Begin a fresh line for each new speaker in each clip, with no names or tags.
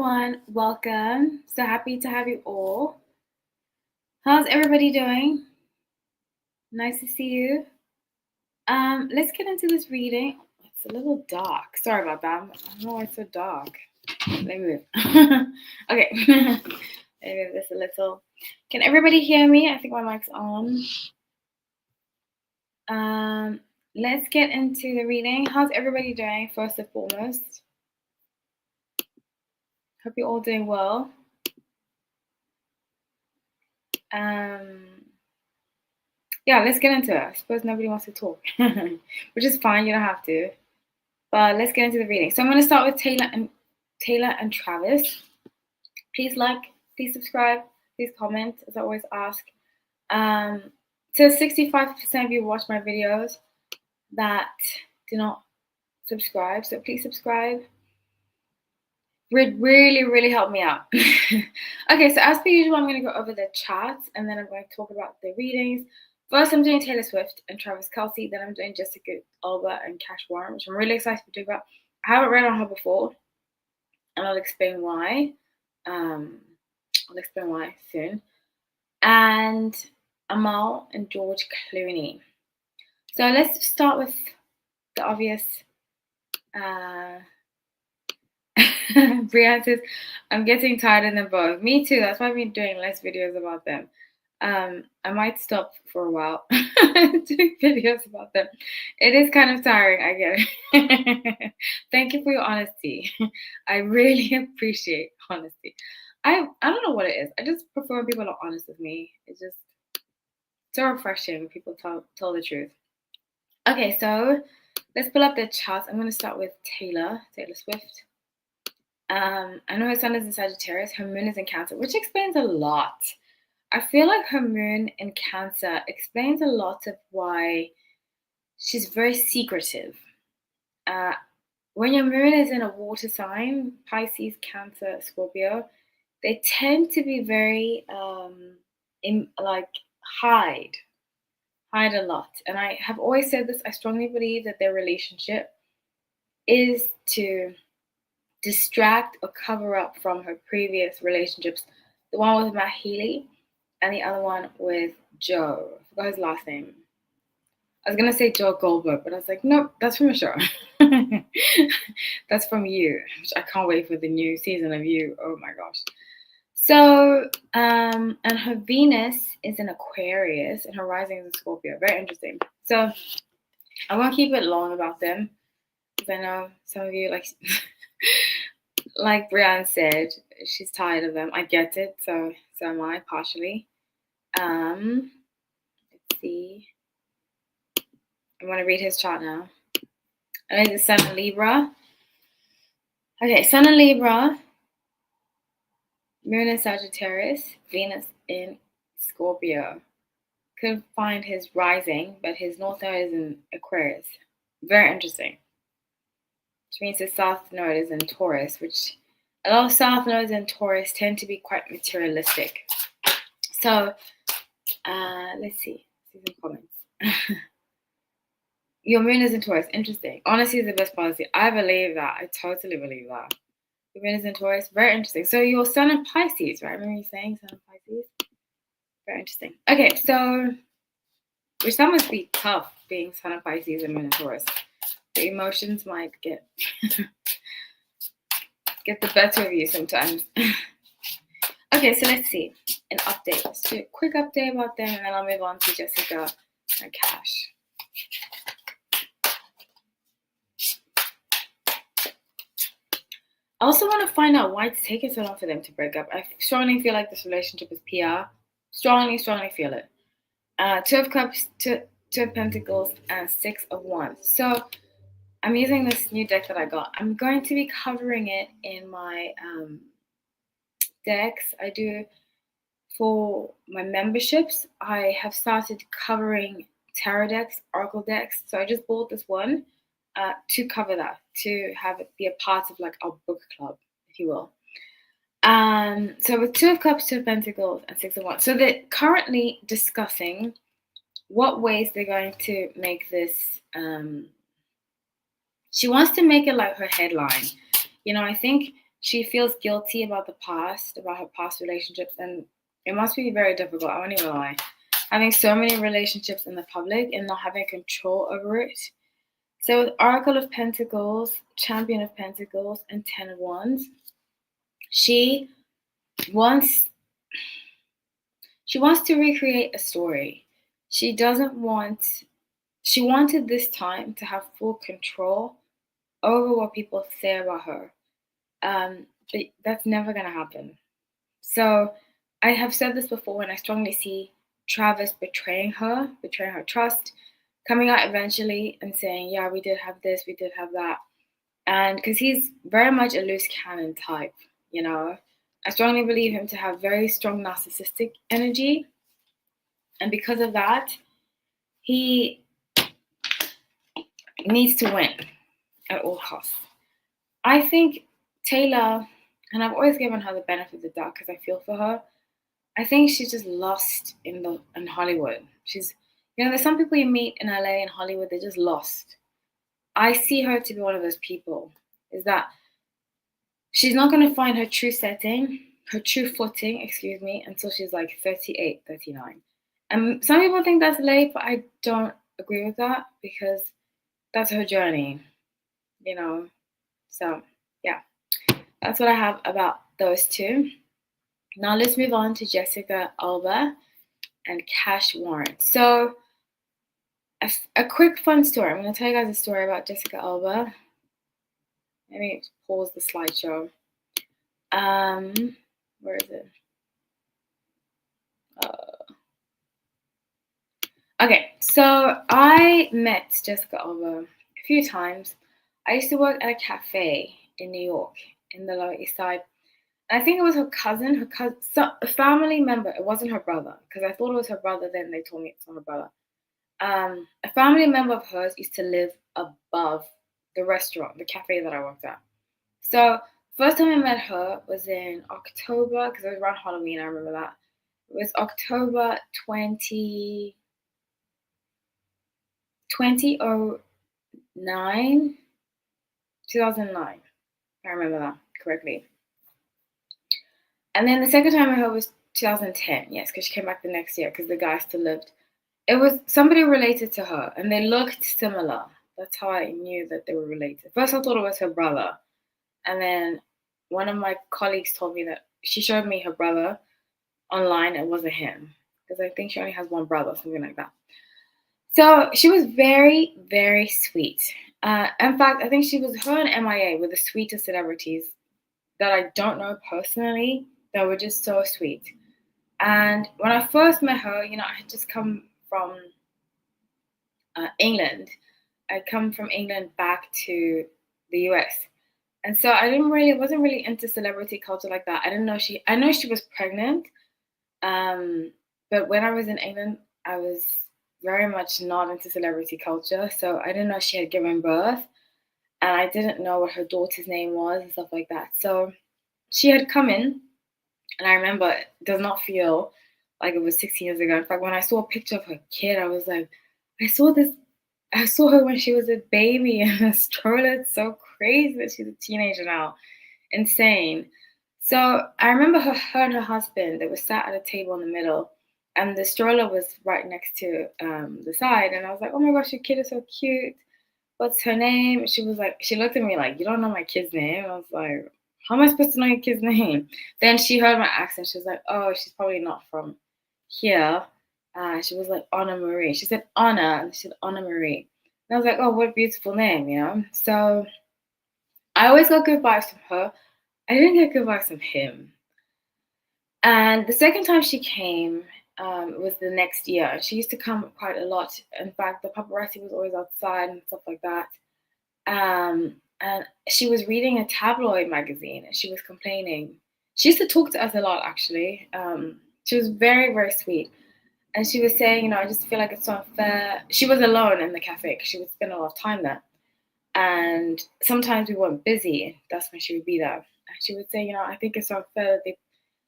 everyone. Welcome. So happy to have you all. How's everybody doing? Nice to see you. Let's get into this reading. It's a little dark. Sorry about that. I don't know why it's so dark. Let me move. Okay. Let me move this a little. Can everybody hear me? I think my mic's on. Let's get into the reading. How's everybody doing, first and foremost? Hope you're all doing well. Yeah, let's get into it. I suppose nobody wants to talk, which is fine. You don't have to. But let's get into the reading. So I'm going to start with Taylor and Travis. Please like, please subscribe, please comment, as I always ask. So 65% of you watch my videos that do not subscribe. So please subscribe. Would really, really help me out. Okay, so as per usual, I'm going to go over the chats and then I'm going to talk about the readings. First, I'm doing Taylor Swift and Travis Kelce. Then I'm doing Jessica Alba and Cash Warren, which I'm really excited to talk about. I haven't read on her before, and I'll explain why. I'll explain why soon. And Amal and George Clooney. So let's start with the obvious. Brianne says, I'm getting tired of them both. Me too. That's why I've been doing less videos about them. I might stop for a while doing videos about them. It is kind of tiring, I get it. Thank you for your honesty. I really appreciate honesty. I don't know what it is. I just prefer when people are honest with me. It's just so refreshing when people tell the truth. Okay, so let's pull up the charts. I'm going to start with Taylor Swift. I know her sun is in Sagittarius, her moon is in Cancer, which explains a lot. I feel like her moon in Cancer explains a lot of why she's very secretive. When your moon is in a water sign, Pisces, Cancer, Scorpio, they tend to be very hide a lot. And I have always said this. I strongly believe that their relationship is to distract or cover up from her previous relationships. The one with Matt Healy and the other one with Joe. I forgot his last name. I was going to say Joe Goldberg, but I was like, nope, that's from a show. That's from You, which I can't wait for the new season of You. Oh my gosh. So, and her Venus is in Aquarius and her rising is in Scorpio. Very interesting. So, I won't keep it long about them because I know some of you like Brianne said, she's tired of them. I get it. So am I partially. Let's see. I want to read his chart now. I know the Sun in Libra. Okay, Sun in Libra. Moon in Sagittarius. Venus in Scorpio. Couldn't find his rising, but his north node is in Aquarius. Very interesting. Which means his south node is in Taurus, which a lot of south nodes in Taurus tend to be quite materialistic. So, let's see some comments. Your moon is in Taurus. Interesting. Honesty is the best policy. I believe that. I totally believe that. Your moon is in Taurus. Very interesting. So your sun in Pisces, right? Remember you saying sun in Pisces? Very interesting. Okay, so which that must be tough being sun in Pisces and moon in Taurus. The emotions might get the better of you sometimes. Okay, so let's see. An update. Let's do a quick update about them and then I'll move on to Jessica and Cash. I also want to find out why it's taking so long for them to break up. I strongly feel like this relationship is PR. Strongly feel it. Two of Cups, Two of Pentacles, and Six of Wands. So I'm using this new deck that I got. I'm going to be covering it in my decks. I do for my memberships. I have started covering tarot decks, oracle decks. So I just bought this one to cover that, to have it be a part of like our book club, if you will. So with Two of Cups, Two of Pentacles, and Six of Wands. So they're currently discussing what ways they're going to make this. She wants to make it like her headline. You know, I think She feels guilty about the past, about her past relationships, and it must be very difficult. I won't even lie. Having so many relationships in the public and not having control over it. So with Oracle of Pentacles, Champion of Pentacles, and Ten of Wands, she wants to recreate a story. She wanted this time to have full control over what people say about her. But that's never going to happen. So I have said this before, and I strongly see Travis betraying her trust, coming out eventually and saying, yeah, we did have this, we did have that. And because he's very much a loose cannon type, you know, I strongly believe him to have very strong narcissistic energy. And because of that, he needs to win at all costs. I think Taylor, and I've always given her the benefit of the doubt because I feel for her, I think she's just lost in Hollywood. She's, there's some people you meet in LA and Hollywood, they're just lost. I see her to be one of those people, is that she's not going to find her true footing, until she's like 38, 39. And some people think that's late, but I don't agree with that because that's her journey, So, yeah, that's what I have about those two. Now let's move on to Jessica Alba and Cash Warren. So, a quick fun story. I'm going to tell you guys a story about Jessica Alba. Let me pause the slideshow. Where is it? Okay, so I met Jessica Alba a few times. I used to work at a cafe in New York, in the Lower East Side. And I think it was her cousin, a family member. It wasn't her brother, because I thought it was her brother, then they told me it's not her brother. A family member of hers used to live above the restaurant, the cafe that I worked at. So first time I met her was in October, because it was around Halloween, I remember that. It was October 2009. I remember that correctly. And then the second time I met her was 2010, yes, because she came back the next year because the guy still lived. It was somebody related to her, and they looked similar. That's how I knew that they were related. First, I thought it was her brother. And then one of my colleagues told me that she showed me her brother online. It wasn't him, because I think she only has one brother, something like that. So she was very, very sweet. In fact, I think her and MIA were the sweetest celebrities that I don't know personally that were just so sweet. And when I first met her, I had just come from England. I'd come from England back to the US. And so wasn't really into celebrity culture like that. I know she was pregnant. But when I was in England, I was very much not into celebrity culture. So I didn't know she had given birth. And I didn't know what her daughter's name was and stuff like that. So she had come in, and I remember it does not feel like it was 16 years ago. In fact, when I saw a picture of her kid, I was like, I saw her when she was a baby in a stroller. It's so crazy that she's a teenager now. Insane. So I remember her and her husband, they were sat at a table in the middle, and the stroller was right next to the side. And I was like, oh my gosh, your kid is so cute. What's her name? She looked at me like, you don't know my kid's name? I was like, how am I supposed to know your kid's name? Then she heard my accent. She was like, oh, she's probably not from here. She was like, Anna Marie. She said Anna, and she said Anna Marie. And I was like, oh, what a beautiful name, So I always got good vibes from her. I didn't get good vibes from him. And the second time she came was the next year. She used to come quite a lot. In fact, the paparazzi was always outside and stuff like that. And she was reading a tabloid magazine, and she was complaining. She used to talk to us a lot, actually. She was very, very sweet. And she was saying, I just feel like it's so unfair. She was alone in the cafe because she would spend a lot of time there. And sometimes we weren't busy. That's when she would be there. And she would say, I think it's so unfair that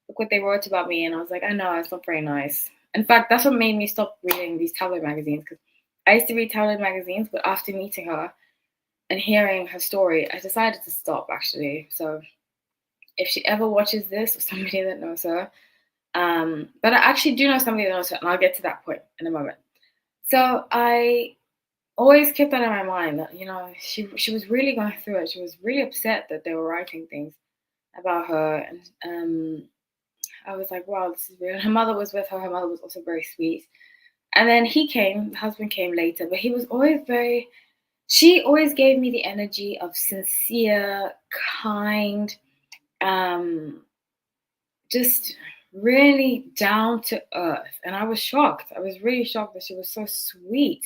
look what they wrote about me. And I was like, I know, it's not very nice. In fact, that's what made me stop reading these tabloid magazines, because I used to read tabloid magazines, but after meeting her and hearing her story, I decided to stop, actually. So if she ever watches this, or somebody that knows her. But I actually do know somebody that knows her, and I'll get to that point in a moment. So I always kept that in my mind that, she was really going through it. She was really upset that they were writing things about her, and I was like, wow, this is weird. Her mother was with her. Her mother was also very sweet. And then the husband came later, but he was always she always gave me the energy of sincere, kind, um, just really down to earth. And I was shocked. I was really shocked that she was so sweet.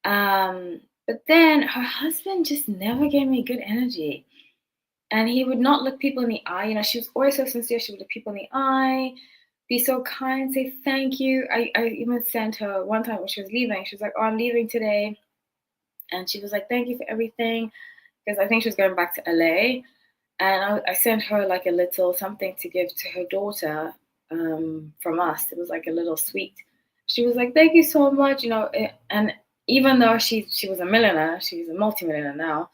But then her husband just never gave me good energy. And he would not look people in the eye. She was always so sincere. She would look people in the eye, be so kind, say thank you. I even sent her one time when she was leaving. She was like, oh, I'm leaving today. And she was like, thank you for everything. Because I think she was going back to LA. And I sent her like a little something to give to her daughter from us. It was like a little sweet. She was like, thank you so much. And even though she was a millionaire, she's a multimillionaire now,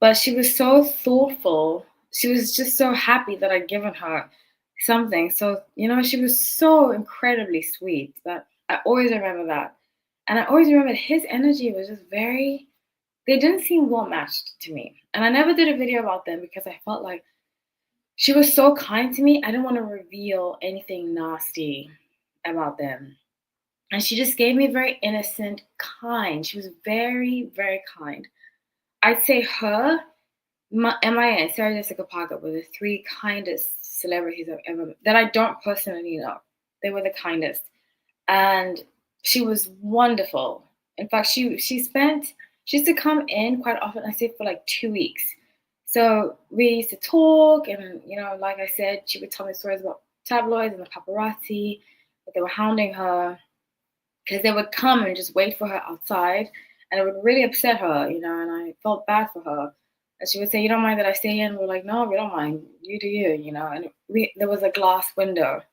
but she was so thoughtful. She was just so happy that I'd given her something. So, she was so incredibly sweet that I always remember that. And I always remember his energy was just they didn't seem well matched to me. And I never did a video about them because I felt like she was so kind to me. I didn't want to reveal anything nasty about them. And she just gave me very innocent, kind. She was very, very kind. I'd say her, MIA, Sarah Jessica Parker, were the three kindest celebrities I've ever met that I don't personally know. They were the kindest. And she was wonderful. In fact, she used to come in quite often, I say for like 2 weeks. So we used to talk, and like I said, she would tell me stories about tabloids and the paparazzi, that they were hounding her because they would come and just wait for her outside, and it would really upset her, and I felt bad for her. And she would say, "You don't mind that I stay in?" We're like, "No, we don't mind. You do you," And there was a glass window.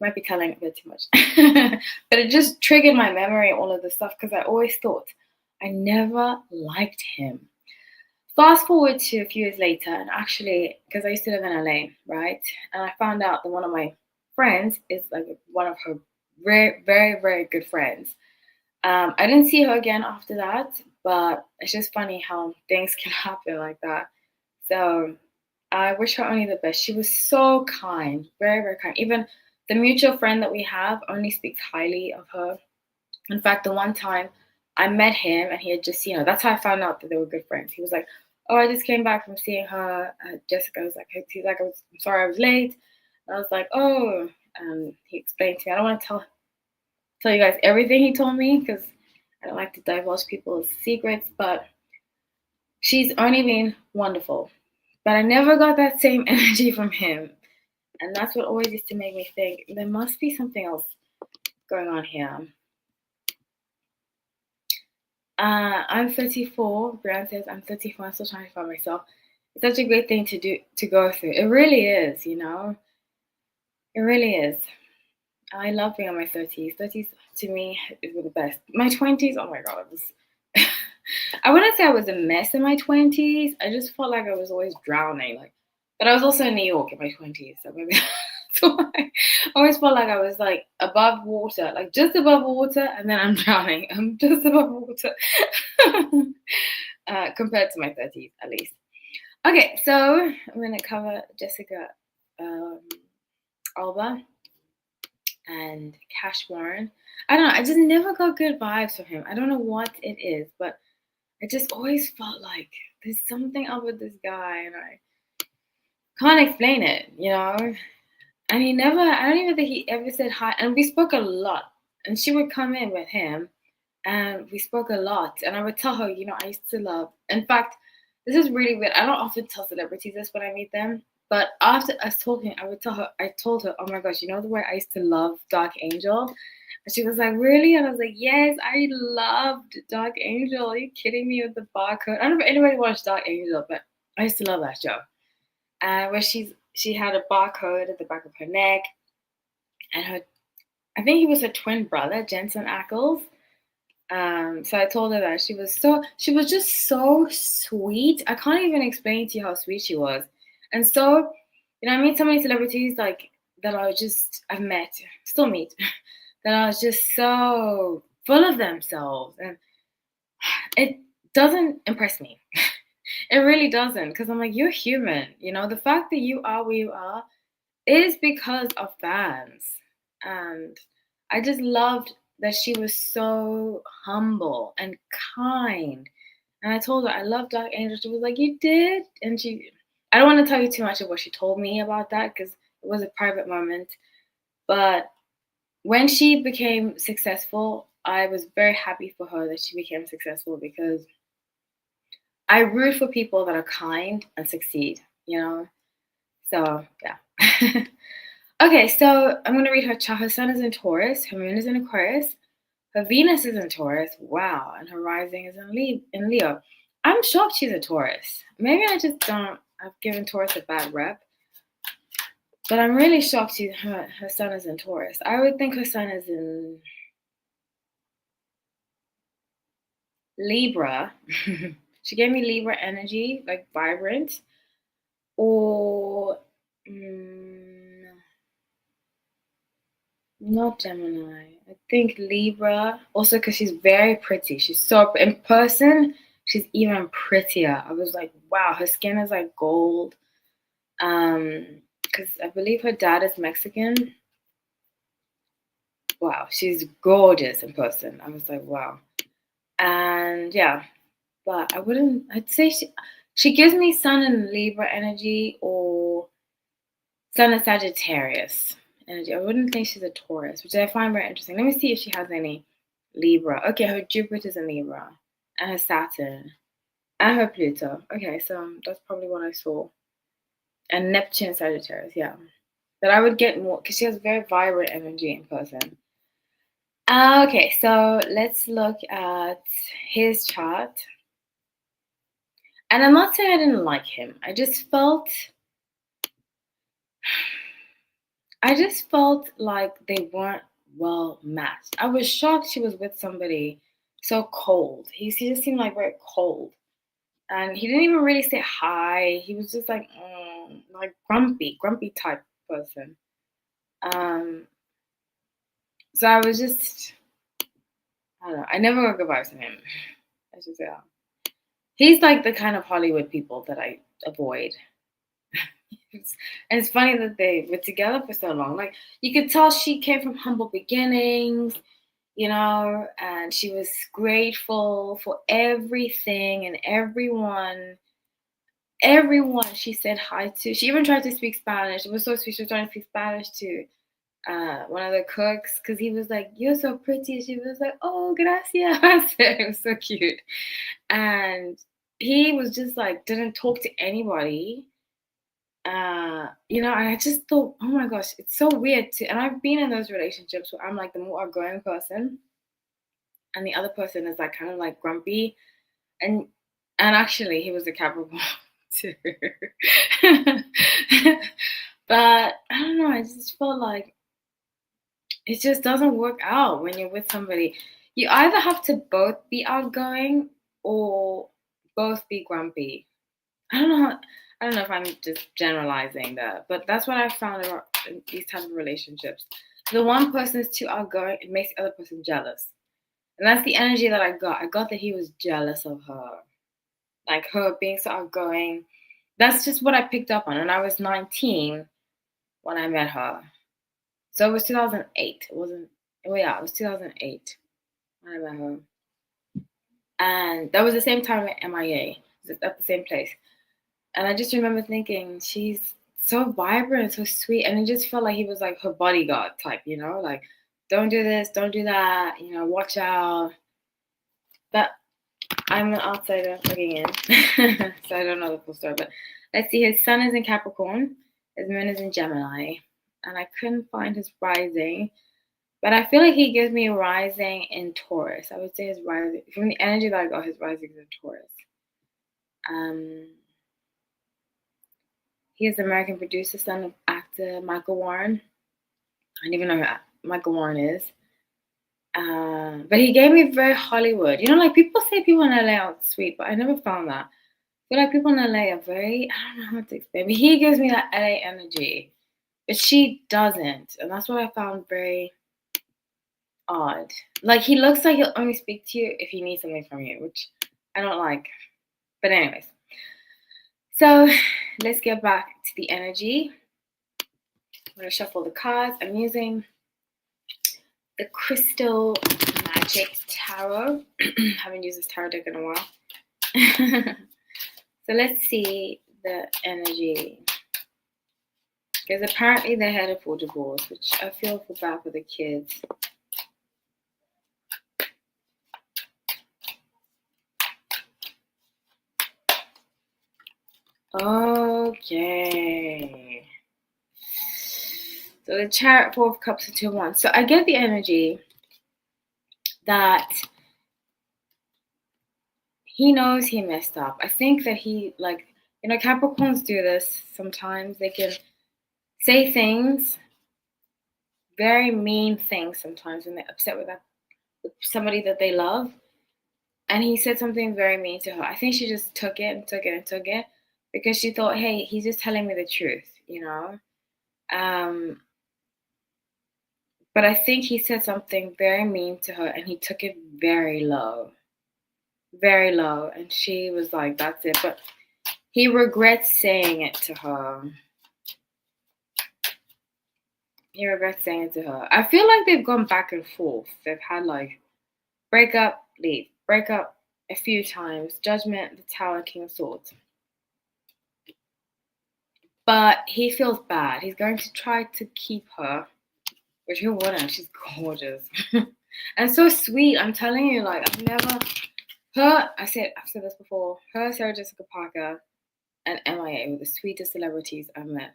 Might be telling a bit too much, but it just triggered my memory, all of this stuff, because I always thought I never liked him. Fast forward to a few years later, and actually, because I used to live in LA, right? And I found out that one of my friends is like one of her very, very, very good friends. I didn't see her again after that, but it's just funny how things can happen like that. So I wish her only the best. She was so kind, very, very kind. Even the mutual friend that we have only speaks highly of her. In fact, the one time I met him and he had just seen her. That's how I found out that they were good friends. He was like, "Oh, I just came back from seeing her." Jessica was like, "He's like, I'm sorry I was late." And I was like, "Oh," he explained to me. I don't want to tell you guys everything he told me because I don't like to divulge people's secrets, but she's only been wonderful. But I never got that same energy from him. And that's what always used to make me think there must be something else going on here. I'm 34. Brian says I'm 34. I'm still trying to find myself. It's such a great thing to go through. It really is, It really is. I love being in my 30s. 30s to me is the best. My 20s, oh my god, I wouldn't say I was a mess in my 20s. I just felt like I was always drowning. But I was also in New York in my 20s, so maybe that's why. I always felt like I was like above water, like just above water, and then I'm drowning. I'm just above water. Compared to my 30s, at least. Okay, so I'm going to cover Jessica Alba and Cash Warren. I don't know. I just never got good vibes from him. I don't know what it is, but I just always felt like there's something up with this guy, and I can't explain it, And I don't even think he ever said hi. And we spoke a lot. And she would come in with him, and we spoke a lot. And I would tell her, I used to love. In fact, this is really weird. I don't often tell celebrities this when I meet them. But after us talking, I told her, oh my gosh, the way I used to love Dark Angel? And she was like, really? And I was like, yes, I loved Dark Angel. Are you kidding me with the barcode? I don't know if anybody watched Dark Angel, but I used to love that show. Where she had a barcode at the back of her neck, and I think he was her twin brother, Jensen Ackles. So I told her that she was just so sweet. I can't even explain to you how sweet she was, and so I meet so many celebrities like that are just I've met, still meet, that are just so full of themselves, and it doesn't impress me. It really doesn't, because I'm like, you're human. The fact that you are where you are is because of fans, and I just loved that she was so humble and kind. And I told her I love Dark Angel. She was like, "You did?" And I don't want to tell you too much of what she told me about that because it was a private moment. But when she became successful, I was very happy for her that she became successful because I root for people that are kind and succeed. So, yeah. Okay, so I'm going to read her chart. Her sun is in Taurus, her moon is in Aquarius, her Venus is in Taurus. Wow, and her rising is in Leo. I'm shocked she's a Taurus. Maybe I just don't. I've given Taurus a bad rep, but I'm really shocked her sun is in Taurus. I would think her sun is in Libra. She gave me Libra energy, like vibrant, or not Gemini. I think Libra. Also, because she's very pretty. She's so in person. She's even prettier. I was like, wow, her skin is like gold. Because I believe her dad is Mexican. Wow, she's gorgeous in person. I was like, wow. And yeah, but I wouldn't. I'd say she gives me Sun and Libra energy or Sun and Sagittarius energy. I wouldn't think she's a Taurus, which I find very interesting. Let me see if she has any Libra. Okay, her Jupiter's in Libra, and her Saturn, and her Pluto. Okay, so that's probably what I saw. And Neptune, Sagittarius, yeah. But I would get more because she has very vibrant energy in person. Okay, so let's look at his chart. And I'm not saying I didn't like him. I just felt like they weren't well matched. I was shocked she was with somebody so cold. He just seemed like very cold. And he didn't even really say hi. He was just like grumpy type person. Um, so I was just, I don't know. I never got good vibes from him. I should say that. He's like the kind of Hollywood people that I avoid. And it's funny that they were together for so long. Like you could tell she came from humble beginnings, and she was grateful for everything and everyone she said hi to. She even tried to speak Spanish. It was so sweet. She was trying to speak Spanish to one of the cooks because he was like, "You're so pretty." She was like, "Oh, gracias." It was so cute. And he was just like, didn't talk to anybody. And I just thought, oh my gosh, it's so weird too. And I've been in those relationships where I'm like the more outgoing person, and the other person is like kind of like grumpy. And actually, he was a Capricorn too. But I don't know. I just feel like it just doesn't work out when you're with somebody. You either have to both be outgoing or both be grumpy. I don't know. I don't know if I'm just generalizing that, but that's what I found about in these types of relationships. The one person is too outgoing, it makes the other person jealous, and that's the energy that I got. I got that he was jealous of her, like her being so outgoing. That's just what I picked up on, and I was 19 when I met her, so it was 2008. It wasn't. Oh yeah, it was 2008 when I met her, and that was the same time at MIA. It was at the same place. And I just remember thinking, she's so vibrant, so sweet. And it just felt like he was like her bodyguard type, like, don't do this, don't do that, watch out. But I'm an outsider looking in, so I don't know the full story. But let's see, his sun is in Capricorn, his moon is in Gemini, and I couldn't find his rising. But I feel like he gives me a rising in Taurus. I would say his rising, from the energy that I got, his rising is in Taurus. He is the American producer, son of actor Michael Warren. I don't even know who Michael Warren is. But he gave me very Hollywood. Like people say people in LA are sweet, but I never found that. feel like people in LA are very, I don't know how to explain, but he gives me that LA energy, but she doesn't. And that's what I found very odd. Like, he looks like he'll only speak to you if he needs something from you, which I don't like. But, anyways, so let's get back to the energy. I'm going to shuffle the cards. I'm using the Crystal Magic Tarot. Haven't used this tarot deck in a while. So let's see the energy. Because apparently they're headed for divorce, which I feel for bad for the kids. Okay. So the Chariot, Four of Cups, and Two of Wands. So I get the energy that he knows he messed up. I think that he, like, Capricorns do this sometimes. They can say things, very mean things sometimes when they're upset with somebody that they love. And he said something very mean to her. I think she just took it and took it and took it because she thought, hey, he's just telling me the truth, But I think he said something very mean to her and he took it very low. Very low. And she was like, that's it. But he regrets saying it to her. He regrets saying it to her. I feel like they've gone back and forth. They've had like break up, leave, break up a few times. Judgment, the Tower, King of Swords. But he feels bad. He's going to try to keep her, which who wouldn't? She's gorgeous and so sweet. I'm telling you, like I've said this before. Her, Sarah Jessica Parker, and MIA were the sweetest celebrities I've met,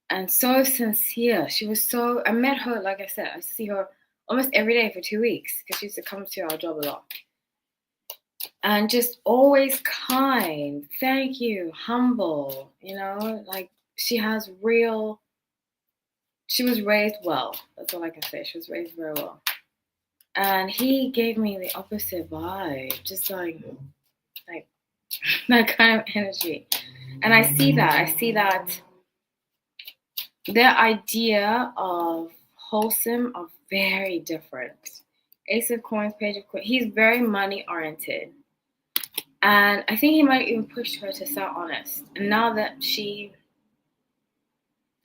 and so sincere. She was so. I met her, like I said, I see her almost every day for 2 weeks because she used to come to our job a lot, and just always kind. Thank you, humble. Like she has real. She was raised well. That's all I can say. She was raised very well. And he gave me the opposite vibe, just like that kind of energy. And I see that their idea of wholesome are very different. Ace of Coins, Page of Coins. He's very money oriented. And I think he might even push her to sound honest. And now that she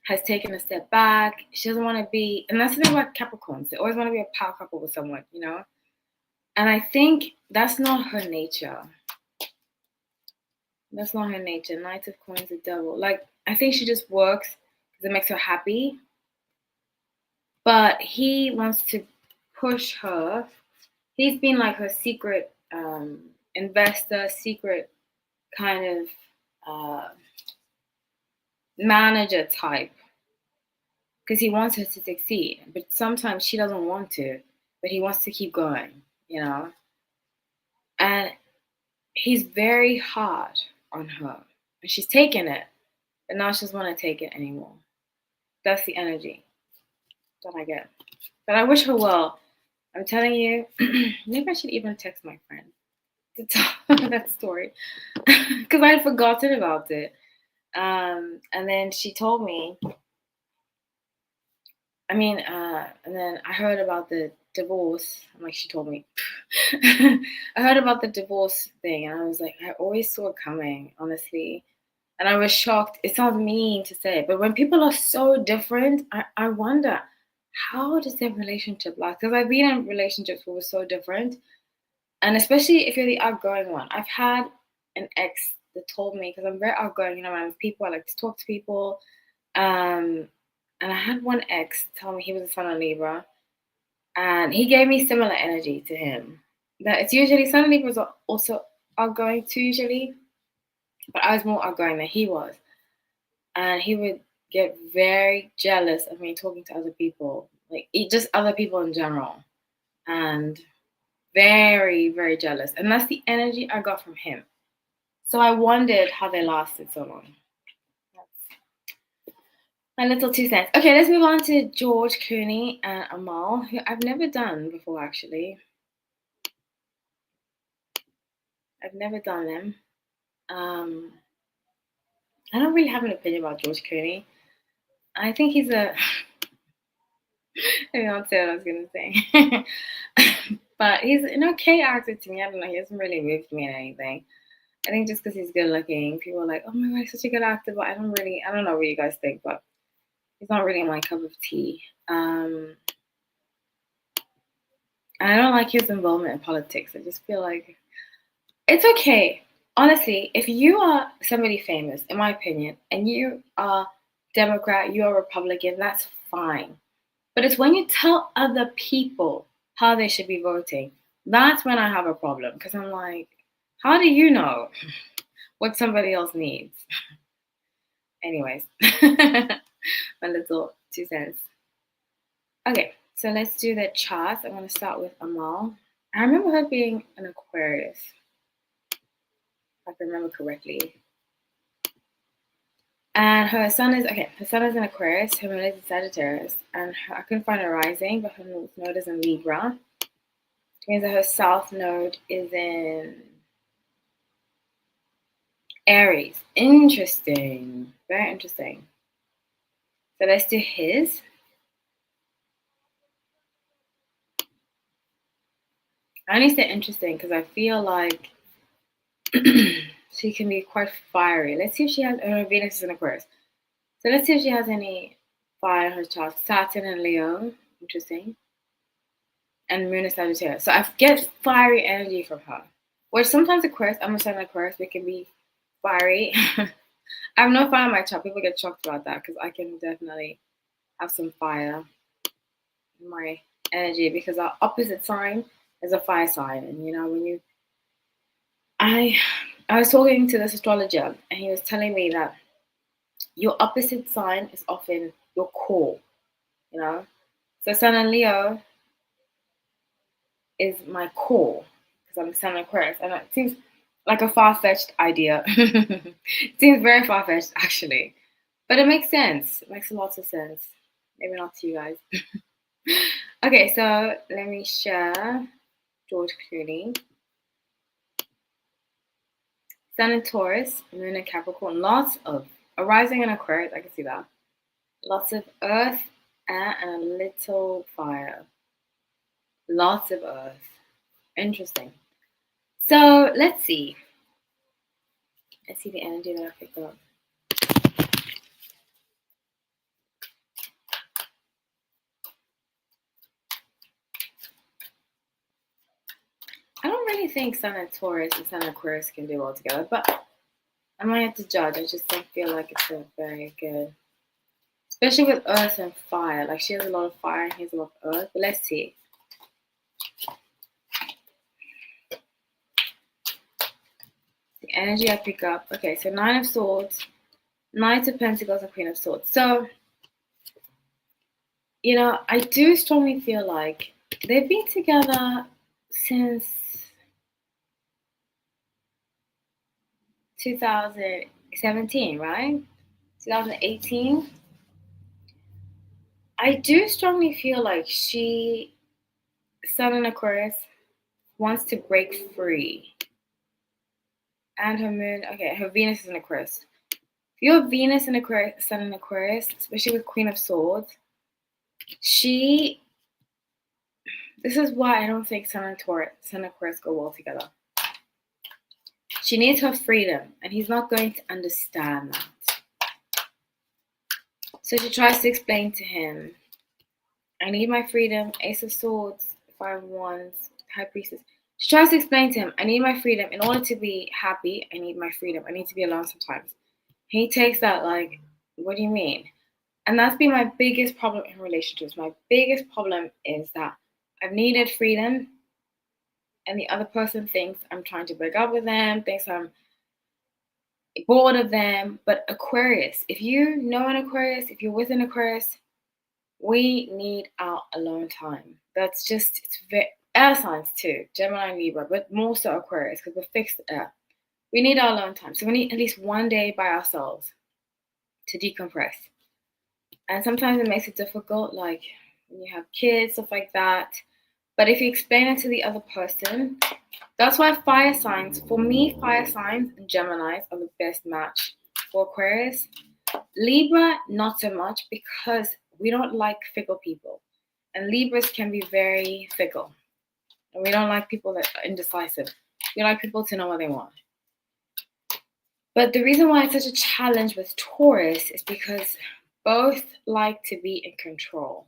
has taken a step back, she doesn't want to be, and that's the thing about Capricorns. They always want to be a power couple with someone, And I think that's not her nature. That's not her nature. Knight of Coins, the devil. Like, I think she just works because it makes her happy. But he wants to push her. He's been like her secret investor, secret kind of manager type. Because he wants her to succeed. But sometimes she doesn't want to. But he wants to keep going, And he's very hard on her. And she's taken it. But now she doesn't want to take it anymore. That's the energy that I get. But I wish her well. I'm telling you, maybe I should even text my friend to tell her that story. Because I had forgotten about it. And then she told me, and then I heard about the divorce. I'm like, she told me. I heard about the divorce thing, and I was like, I always saw it coming, honestly. And I was shocked. It sounds mean to say, but when people are so different, I wonder, how does their relationship last? Because I've been in relationships who were so different. And especially if you're the outgoing one. I've had an ex that told me, because I'm very outgoing, I'm with people, I like to talk to people. And I had one ex tell me he was a Sun and Libra. And he gave me similar energy to him. That it's usually Sun and Libras are also outgoing too, usually. But I was more outgoing than he was. And he would get very jealous of me talking to other people. Like, just other people in general. And very, very jealous. And that's the energy I got from him. So I wondered how they lasted so long. That's my little 2 cents. Okay, let's move on to George Clooney and Amal, who I've never done before, actually. I've never done them. I don't really have an opinion about George Clooney. I think he's a. I don't say what I was gonna say, but he's an okay actor to me. I don't know. He hasn't really moved me in anything. I think just because he's good looking, people are like, "Oh my god, he's such a good actor." But I don't know what you guys think, but he's not really my cup of tea. And I don't like his involvement in politics. I just feel like it's okay. Honestly, if you are somebody famous, in my opinion, and you are Democrat, you are Republican, that's fine. But it's when you tell other people how they should be voting, that's when I have a problem. Because I'm like, how do you know what somebody else needs? Anyways, my little 2 cents. Okay, so let's do the charts. I'm going to start with Amal. I remember her being an Aquarius, if I can remember correctly. And her sun is an Aquarius, her moon is in Sagittarius, and I couldn't find a rising, but her north node is in Libra. Which means that her south node is in Aries. Interesting. Very interesting. So let's do his. I only say interesting because I feel like she can be quite fiery. Let's see if she has Venus is in Aquarius. So let's see if she has any fire in her chart. Saturn and Leo. Interesting. And Moon is Sagittarius. So I get fiery energy from her. Which sometimes Aquarius, I'm a sign of Aquarius, they can be fiery. I have no fire in my chart. People get shocked about that because I can definitely have some fire in my energy because our opposite sign is a fire sign. And you know, I was talking to this astrologer and he was telling me that your opposite sign is often your core, you know. So Sun and Leo is my core because I'm a Sun Aquarius, and it seems like a far-fetched idea. It seems very far-fetched actually, but it makes sense. It makes lots of sense. Maybe not to you guys. Okay, so let me share George Clooney. Sun in Taurus, Moon in Capricorn, lots of arising in Aquarius, I can see that. Lots of earth, air, and a little fire. Lots of earth. Interesting. So let's see. Let's see the energy that I picked up. I don't really think Sun and Taurus and Sun and Aquarius can do well together, but I might have to judge. I just don't feel like it's a very good, especially with earth and fire. Like she has a lot of fire and he has a lot of earth. But let's see. The energy I pick up. Okay, so Nine of Swords, Knight of Pentacles, and Queen of Swords. So, you know, I do strongly feel like they've been together since 2017, right? 2018. I do strongly feel like Sun in Aquarius, wants to break free. And her moon, okay, her Venus is in Aquarius. If you have Venus in Aquarius, Sun in Aquarius, especially with Queen of Swords, this is why I don't think Sun and Aquarius go well together. She needs her freedom, and he's not going to understand that. So she tries to explain to him, I need my freedom, Ace of Swords, Five of Wands, High Priestess. She tries to explain to him, I need my freedom. In order to be happy, I need my freedom. I need to be alone sometimes. He takes that like, what do you mean? And that's been my biggest problem in relationships. My biggest problem is that I've needed freedom and the other person thinks I'm trying to break up with them, thinks I'm bored of them. But Aquarius, if you know an Aquarius, if you're with an Aquarius, we need our alone time. That's just, it's very, air signs too, Gemini and Libra, but more so Aquarius because we're fixed air. We need our alone time. So we need at least one day by ourselves to decompress. And sometimes it makes it difficult, like when you have kids, stuff like that. But if you explain it to the other person, that's why fire signs, for me, fire signs and Geminis are the best match for Aquarius. Libra, not so much, because we don't like fickle people. And Libras can be very fickle. And we don't like people that are indecisive. We like people to know what they want. But the reason why it's such a challenge with Taurus is because both like to be in control.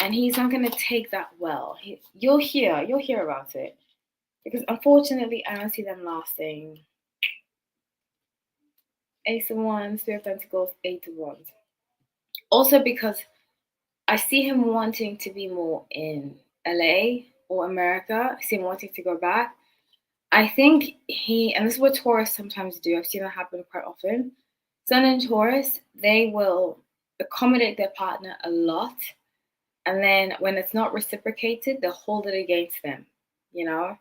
And he's not going to take that well. You'll hear about it. Because unfortunately, I don't see them lasting. Ace of Wands, Three of Pentacles, Eight of Wands. Also because I see him wanting to be more in LA or America. I see him wanting to go back. I think and this is what Taurus sometimes do. I've seen that happen quite often. Sun and Taurus, they will accommodate their partner a lot. And then when it's not reciprocated, they'll hold it against them, you know?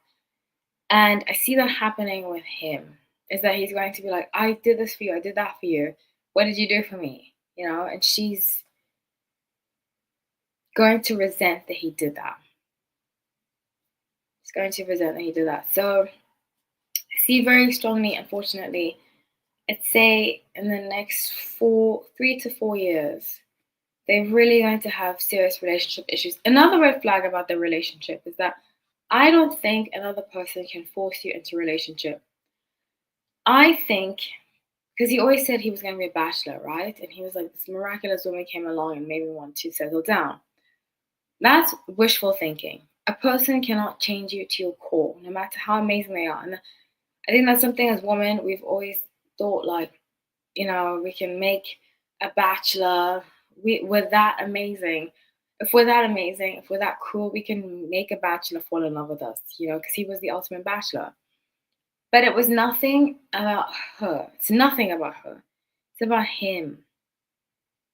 And I see that happening with him, is that he's going to be like, I did this for you, I did that for you. What did you do for me? You know, and she's going to resent that he did that. She's going to resent that he did that. So I see very strongly, unfortunately, I'd say in the next 3 to 4 years, they're really going to have serious relationship issues. Another red flag about the relationship is that I don't think another person can force you into a relationship. I think, because he always said he was going to be a bachelor, right? And he was like, this miraculous woman came along and made me want to settle down. That's wishful thinking. A person cannot change you to your core, no matter how amazing they are. And I think that's something as women, we've always thought like, you know, we can make a bachelor. We're that amazing. If we're that amazing, if we're that cool, we can make a bachelor fall in love with us, you know, because he was the ultimate bachelor. But it was nothing about her. It's nothing about her. It's about him,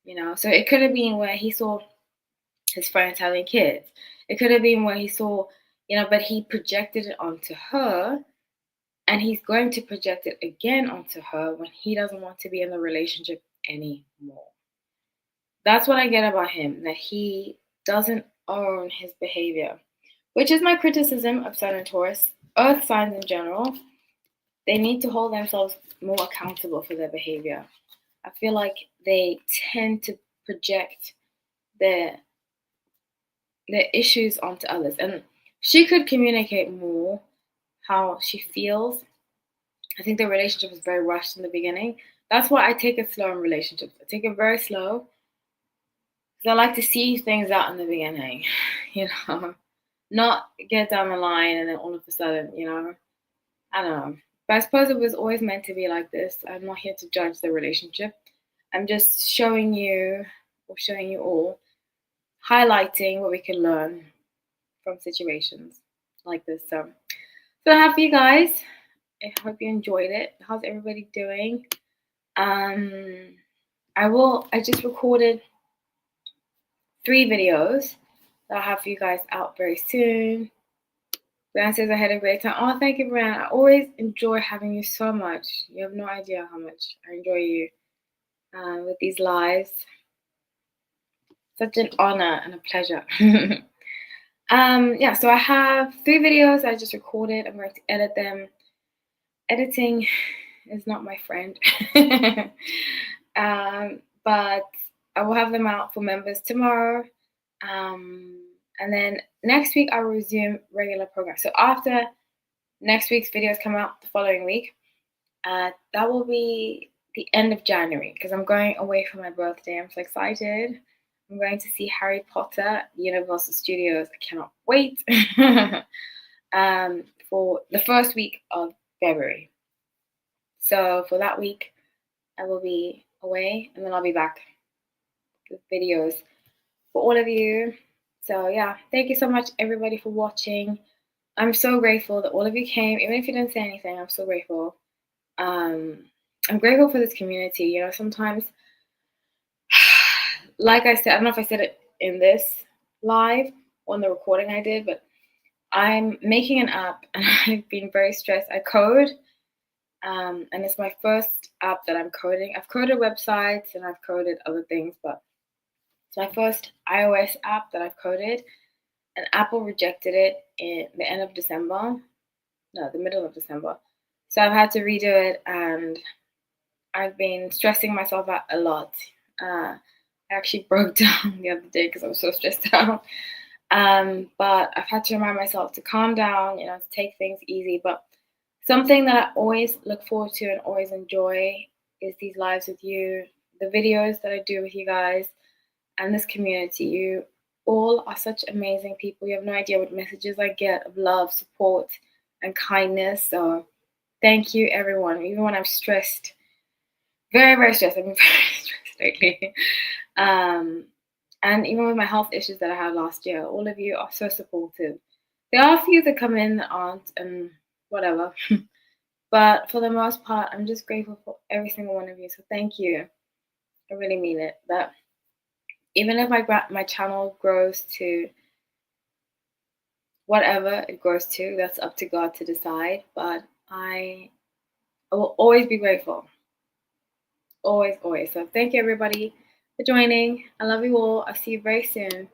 you know. So it could have been where he saw his friends having kids. It could have been where he saw, you know, but he projected it onto her. And he's going to project it again onto her when he doesn't want to be in the relationship anymore. That's what I get about him, that he doesn't own his behavior, which is my criticism of Sun and Taurus. Earth signs in general, they need to hold themselves more accountable for their behavior. I feel like they tend to project their issues onto others. And she could communicate more how she feels. I think the relationship was very rushed in the beginning. That's why I take it slow in relationships. I take it very slow because I like to see things out in the beginning, you know, not get down the line and then all of a sudden, you know, I don't know. But I suppose it was always meant to be like this. I'm not here to judge the relationship. I'm just showing you all, highlighting what we can learn from situations like this. So I have for you guys. I hope you enjoyed it. How's everybody doing? I just recorded 3 videos that I'll have for you guys out very soon. Brianna says I had a great time. Oh, thank you, Brianna. I always enjoy having you so much. You have no idea how much I enjoy you with these lives. Such an honor and a pleasure. Yeah, so I have 3 videos I just recorded. I'm going to edit them. Editing is not my friend. But I will have them out for members tomorrow. And then next week I'll resume regular program. So after next week's videos come out the following week, that will be the end of January because I'm going away for my birthday. I'm so excited. I'm going to see Harry Potter at Universal Studios. I cannot wait. For the first week of February. So for that week, I will be away and then I'll be back with videos for all of you. So yeah, thank you so much everybody for watching. I'm so grateful that all of you came, even if you didn't say anything. I'm so grateful. I'm grateful for this community. You know, sometimes, like I said, I don't know if I said it in this live on the recording I did, but I'm making an app and I've been very stressed. I code, and it's my first app that I'm coding. I've coded websites and I've coded other things, but it's my first iOS app that I've coded. and Apple rejected it in the end of December. No, the middle of December. So I've had to redo it, and I've been stressing myself out a lot. I actually broke down the other day because I was so stressed out. But I've had to remind myself to calm down, to take things easy. But something that I always look forward to and always enjoy is these lives with you, the videos that I do with you guys, and this community. You all are such amazing people. You have no idea what messages I get of love, support, and kindness. So thank you, everyone. Even when I'm stressed, very, very stressed. I've been very stressed lately. And even with my health issues that I had last year, all of you are so supportive. There are a few that come in that aren't, and whatever. But for the most part, I'm just grateful for every single one of you. So thank you. I really mean it. That even if my channel grows to whatever it grows to, that's up to God to decide. But I will always be grateful. Always, always. So thank you, everybody, for joining. I love you all. I'll see you very soon.